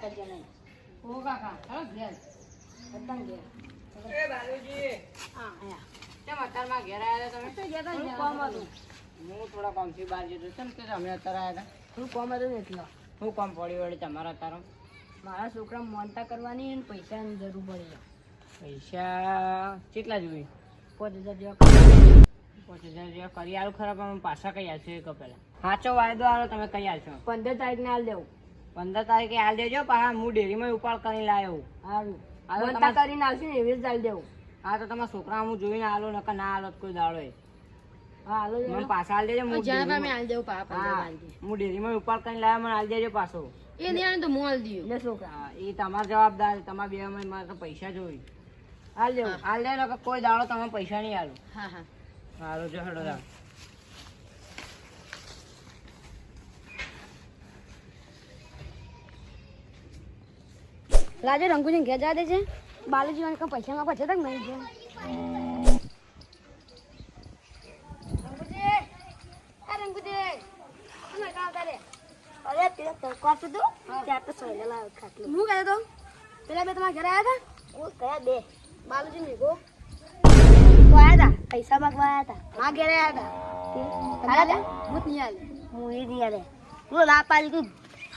હતા જણા ઓ કાકા ચાલો ઘેર હતા ઘેર એ બાલુજી હા આયા કેમ અત્યારમાં ઘેર આવ્યા તમે તો ગયા હતા કોમ હતું હું થોડા કામથી બહાર જતો છું ને કે તમે અત્યારે આવ્યા હતા હું કોમ હતું ને એટલો શું કામ પડ્યું વળી તમારા તારો મારા છોકરા મોનતા કરવાની અને પૈસાની જરૂર પડી પૈસા કેટલા જોઈએ 5000 જેવા 5000 જેવા કરી આલું ખરાબ અમે પાછા કઈ આવશે એક પહેલા સાચો વાયદો આલો તમે કઈ આવશો 15 તારીખને હાલ દેવું 15 તારીખે હાલ દેજો પાછા હું ડેરીમાં ઉપાડ કરીને લાવ્યો સારું હાલો મોનતા તમારે કરીને આવશે ને એવી જ હાલ દેવું હા તો તમારા છોકરા હું જોઈને આલો નકર ના આલો તો કોઈ દાડો હા હાલો મને પાછા હાલ દેજો હું જ્યાં ડેરીમાં- તમે હાલ દેવું પા 15 હા, તારીખે હું ડેરીમાં ઉપાડ કરીને લાવ્યો મને હાલ દેજો પાછો એ નહીં તો હું હાલ દઉં લે છોકરા હા, એ તમારી જવાબદારી તમારા બે માં મારે તો પૈસા જોઈ હાલ દેવું હાલ દે નકર કોઈ દાડો તમે પૈસા નહીં આલો હા હા હાલો જો હેડો જાઓ. રાજે રંગુજી ઘેર જા દે છે બાલુજી મને પૈસા માં પછી તક નહીં છે રંગુજી અરે પેલા તડકો આપતો તો ત્યાં તો સોયલા લાવ ખાટલો હું કહેતો તો પેલા બે તમારા ઘરે આવ્યા હતા હું કયા બે બાલુજી મેઘો તો આવ્યા હતા પૈસા માંગવા આવ્યા હતા માં ઘરે આવ્યા હતા આવ્યા હતા હું નહીં આલે હું એ નહીં આલે હું ના પાડી તું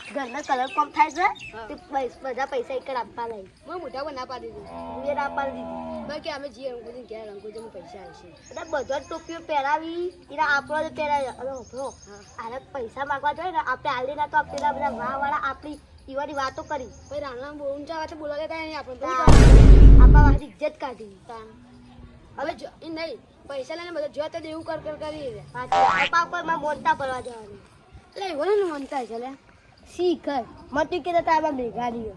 ઘરના કલર કોમ થાય છે તે બધા પૈસા એક આપવા લઈ હું મોટા પર ના પાડી દીધી એ ના પાડી દીધી બાકી અમે જે રંગોજી ઘેર રંગોજી પૈસા આવશે એટલે બધા ટોપીઓ પહેરાવી એના આપણો જ પહેરાવી અરે હોભળો આને પૈસા માંગવા જોઈએ ને આપણે આલી ના તો પેલા બધા વાહ વાળા આપણી ઈવાની વાતો કરી પછી રાણા બહુ ઊંચા વાતે બોલાવે ત્યાં આપણે આપણા વાથી ઇજ્જત કાઢી હવે જો એ નહીં પૈસા લઈને બધા જો તે દેવું કર કરી પાપા કોઈ માં મોનતા પડવા જવાનું એટલે એવો ને મોનતા છે લે શીખર મતી કે તારા મેઘાડીઓ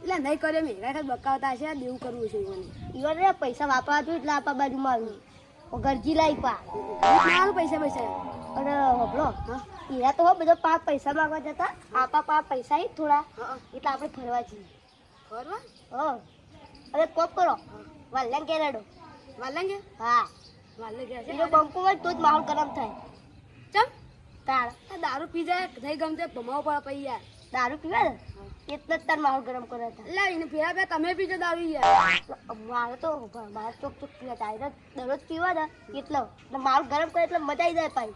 એટલે નહીં કરે મેઘા ખાલી બકાવતા છે દેવું કરવું છે ઈવન પૈસા વાપરવા જોઈએ એટલે આપણા બાજુ મારું ગરજી લાવી પા મારું પૈસા અરે હબળો એના તો બધો પાક પૈસા માંગવા જતા આપા પા પૈસા થોડા એટલે આપણે ફરવા જઈએ ફરવા અરે કોપ કરો વાલ્યા કે રેડો વાલ્યા કે હા વાલ્યા કે બંકો હોય તો જ માહોલ ગરમ થાય ચમ તાર દારૂ પી જાય નહીં ગમતે ભમાવો પડે પછી યાર દારૂ પીવા ને એટલે જ તાર માહોલ ગરમ કરે એટલે એને ફેરા બે તમે પીજો દારૂ યાર મારે તો મારે ચોક ચોક પીવા થાય દરરોજ પીવા ને એટલે માહોલ ગરમ કરે એટલે મજા આવી જાય પાઈ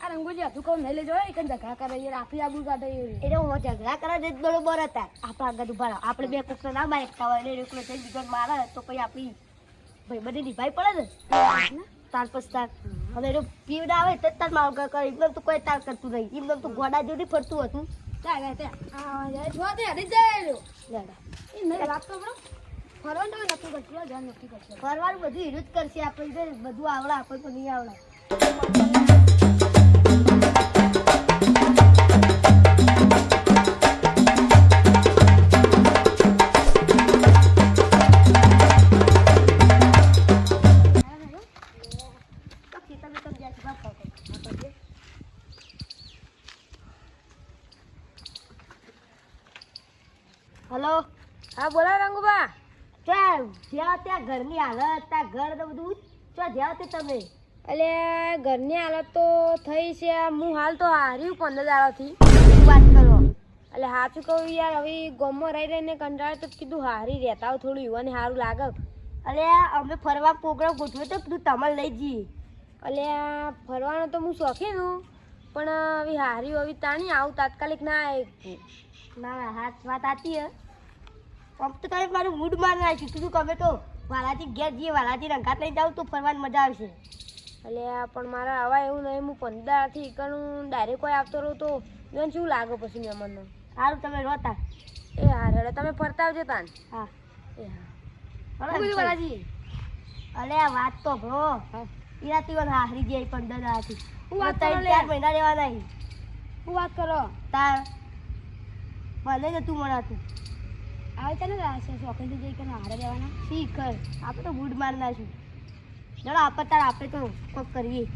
આ રંગોજી હતું કહું નહીં લેજો એક ઝઘડા કરે યાર આપણી આબુ કાઢે એટલે હું ઝઘડા કરે જ બરોબર હતા આપણા આગળ ઉભા આપણે બે કુકને ના મારતા હોય એટલે એકલો થઈ બીજો મારે તો પછી આપણી ભાઈ બધી નિભાઈ પડે ને તાર પછી તાર હવે એ પીવડા આવે તો તાર મારું કરે એકદમ તું કોઈ તાર કરતું નહીં એકદમ તું ગોડા જેવી ફરતું હતું ફરવાનું બધું હીરું જ કરશે આપણે બધું આવડે આપણે તો નહીં આવડે હેલો હા બોલા રંગુબા ચાલ જ્યાં ત્યાં ઘરની હાલત ત્યાં ઘર તો બધું ચો જ્યાં તે તમે એટલે ઘરની હાલત તો થઈ છે હું હાલ તો હાર્યું 15 દાડાથી વાત કરો એટલે સાચું કહું યાર હવે ગામમાં રહી રહીને કંટાળે તો કીધું હારી રહેતા હોય થોડું યુવાને સારું લાગે એટલે અમે ફરવા પ્રોગ્રામ ગોઠવ્યો તો કીધું તમારે લઈ જઈએ એટલે ફરવાનો તો હું શોખીન હું પણ હવે હારી હવે તાણી આવું તાત્કાલિક ના આવે ના હાથ વાત આતી હે આમ તો તારે મારું મૂડ માર નાખ્યું કીધું કે અમે તો વાલાથી ઘેર જઈએ વાલાથી રંગાત લઈ જાઉં તો ફરવાની મજા આવશે એટલે પણ મારા આવા એવું નહીં હું 15 દાડાથી એકનું ડાયરેક્ટ કોઈ આવતો રહું તો એને શું લાગે પછી મહેમાનને સારું તમે રોતા એ હા રેડે તમે ફરતા આવજો તાન હા એ હા વાલાજી અલે આ વાત તો બ્રો એનાથી વાત હારી જાય 15 દાડાથી હું વાત 3-4 મહિના રહેવા નહીં હું વાત કરો તાર ભલે ને તું મનાતું આવે તને છે શોખીનથી જઈ કે હારે રહેવાના શીખર આપણે તો મૂડ માર નાખશું ચલો આપણે તાર આપણે તો કોક કરીએ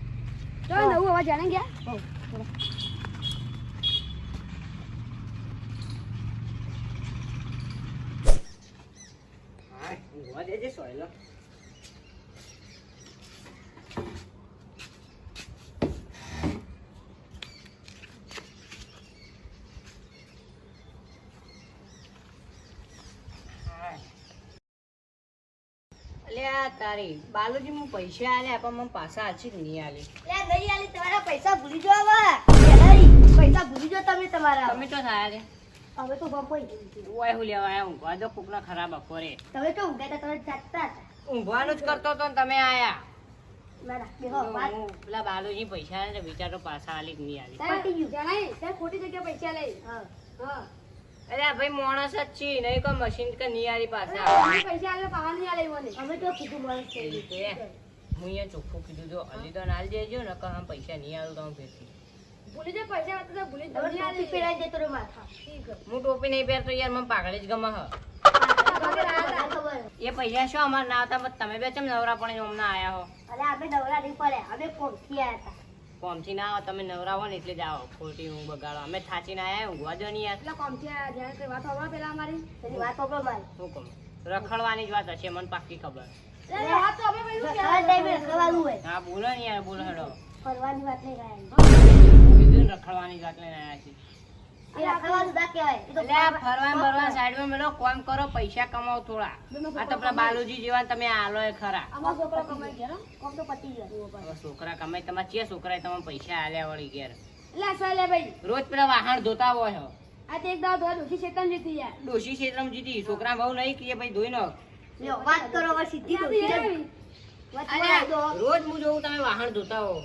ચલો નવું હવા જાણે ગયા ચલો આ તારી બાલુજી હું પૈસા આલ્યા પણ મને પાછા આછી જ નહીં આલી. લે નહીં આલી તમારા પૈસા ભૂલી જો હવે પૈસા ભૂલી જો તમે તમારા તમે તો થયા રે હવે તો બપોઈ ઓય હું લેવા આયા ઊંઘવા દો કોકના ખરાબ બપોરે. તમે તો ઊંઘ્યા હતા તમે જાગતા હતા ઊંઘવાનું જ કરતો તો ને તમે આયા. ના ના બેહો વાત હું પેલા બાલુજી પૈસા આલે ને વિચારો પાછા આલી કે નહીં આલી. પટી ગયું જણાય તે ખોટી જગ્યાએ પૈસા લઈ હા હા અરે આ ભાઈ માણસ જ છી નહીં કોઈ મશીન કે નહીં આલી પાછા. પૈસા આલે પાવા નહીં આલે મને અમે તો કીધું માણસ છે એ રીતે હું અહીંયા ચોખ્ખું કીધું જો અલી તો નાલ દેજો ને કે આમ પૈસા નહીં આલું તો હું ફેરથી. ભૂલી જાય પૈસા હતા તો ભૂલી જ નહીં આલી પેરાઈ જતો રે માથા ઠીક હું ટોપી નહીં પહેરતો યાર મને પાઘડી જ ગમે હ. ખબર એ પૈસા શું અમારે ના આવતા પણ તમે બે ચમ નવરા પણ હમણાં આયા હો. અરે અમે નવરા નહીં પડે અમે કોમથી આયા હતા કોમથી ના આવો તમે નવરા હો ને એટલે જ આવો ખોટી ઊંઘ બગાડો. અમે થાચીને આયા ઊંઘવા દો નહીં યાર. એટલે કોમથી આયા જ્યારે તે વાત હોવા પેલા અમારી તેની વાત હોવા મારી શું કહું રખડવાની જ વાત હશે મને પાક્કી ખબર. વાત તો અમે પૈસું કે ટાઈમે રખવાનું હોય હા બોલો ને યાર બોલો હેડો. ફરવાની વાત નહીં કરાય કીધું ને રખડવાની જ વાત લઈને આયા છીએ. એ રખવાનું ના કહેવાય એ તો એટલે આ ફરવા સાઈડમાં મેલો કોમ કરો પૈસા કમાઓ થોડા. આ તો પેલા બાલુજી જેવા ને તમે આલો એ ખરા. અમારો છોકરો કમાઈ ગયો કોમ તો પતી ગયો હવે છોકરા કમાય તમારે ચે છોકરાએ તમે પૈસા આલ્યા વળી ઘેર. એટલે સાલે ભાઈ રોજ પેલા વાહણ ધોતા હોય હો. આ તે એક દાવ ધોવા દોશી શેતાન જીતી યાર ડોશી ક્ષેત્રમાં જીતી છોકરા બહુ નહીં કે ભાઈ ધોઈ નાખ. લ્યો વાત કરો હવે સીધી દોશી અલ્યા, રોજ હું જોઉં તમે વાહણ ધોતા હો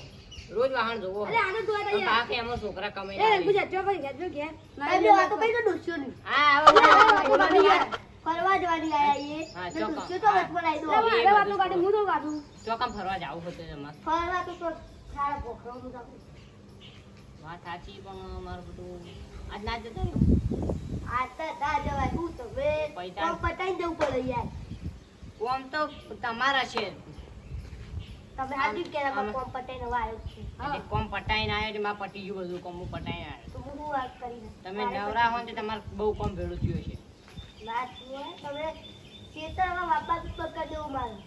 રોજ વાહણ ધોવો અરે આને ધોવા દે પણ યાર પાકે એમાં છોકરા કમાઈ એ ના ગુજા જો ભાઈ ગજો કે ના આ તો કઈ તો દોશીઓ ની હા હવે બોલવાની યાર. ફરવા જવાની આયા એ હા, ને ચોક્કસ. દોશીઓ તો વચ બનાવી દો હા. અરે વાતો કાઢે હું તો કાઢું ચોકમ ફરવા જાવું હતું તમારે. ફરવા તો સારા પોખરો નું જાવું વાત સાચી પણ મારું બધું આજ ના જતો રહ્યો. આ તો ના જવાય હું તો બે પૈસા- કોમ પટાઈ જવું પડે યાર કોમ તો તમારા છે તમે હાજી કે અમે- કોમ પટાઈને વાયો છે એટલે કોમ પટાઈને આવ્યો એટલે મારે પટી ગયું બધું કોમ હું પટાઈને આવ્યો. તો હું વાત કરીને તમે નવરા હો ને તો તમારે બહુ કોમ ભેળું થયું છે. વાત હોય તમે ખેતરમાં વાપા પકડ દેવું મારે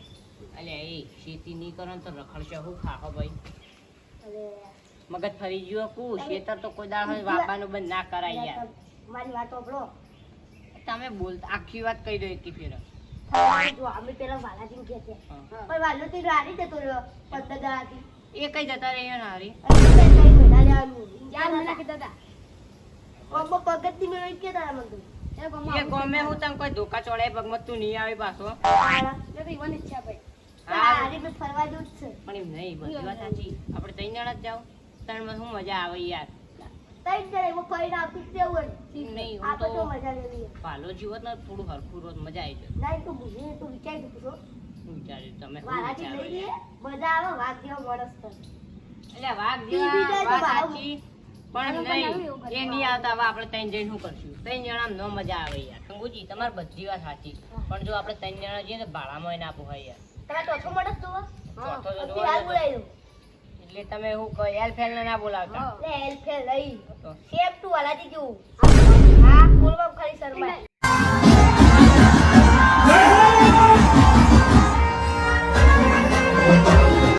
અલ્યા એ ખેતી નહીં કરો ને તો રખડશે શું ખાખો ભાઈ અરે મગજ ફરી ગયો કુ ખેતર તો કોઈ દાળ હોય વાપવાનું બંધ ના કરાય યાર. મારી વાત સાંભળો તમે બોલતા આખી વાત કહી દો એક ફેર. જો અમે પેલા વાલાજી કે છે હા. પણ વાલો તો રાડી જતો રહ્યો 15 દાડાથી એ કઈ જતા રહ્યા ને હારી. અને કઈ મહિના લેવાનું યાર મને કીધા હતા કોમ પગત ની મેળ કે તારા મંદુ એ ગમે હું તને કોઈ ધોકા ચોળે પગમાં તું નહીં આવી પાછો. તો ઈવન ઈચ્છા ભાઈ હા. આરી મે ફરવા જવું જ છે પણ એમ નહીં બધી વાત સાચી આપણે ત્રણ જણા જ જાવ ત્રણમાં શું મજા આવે યાર. તઈ કરે એમાં ફરીને આવતી જ તેવું નહીં આ હું તો તો મજા લેવી પાલો જીવત ને થોડું હરખું રોજ મજા આવી જાય. ના તો બુઝી તો વિચારી દીધું છો શું વિચાર્યું તમે શું વાલાજી વિચારો લઈ યાર? લે મજા આવે વાઘ જેવો માણસ પર એટલે વાઘ ટીવી જેવા જાય તો વાત ભાવ. સાચી પણ નહીં એ નહીં આવતા હવે આપણે ત્રણ જઈને શું કરશું ત્રણ જણા નો મજા આવે યાર. શંભુજી તમારી બધી વાત સાચી પણ જો આપણે ત્રણ જણા જઈએ ને ભાડામાં ના પોહાય યાર. તમે ચોથો માણસ તો ચોથો તો અતિ જોવા હાલ જતો. બોલાવી દો એટલે તમે શું કહો એલ ફેલ ને ના બોલાવતા લે હેલ્પ ફેલ લઈ તો સેમ ટુ વાલાજી જેવું હા બોલવા ખાલી શરમાય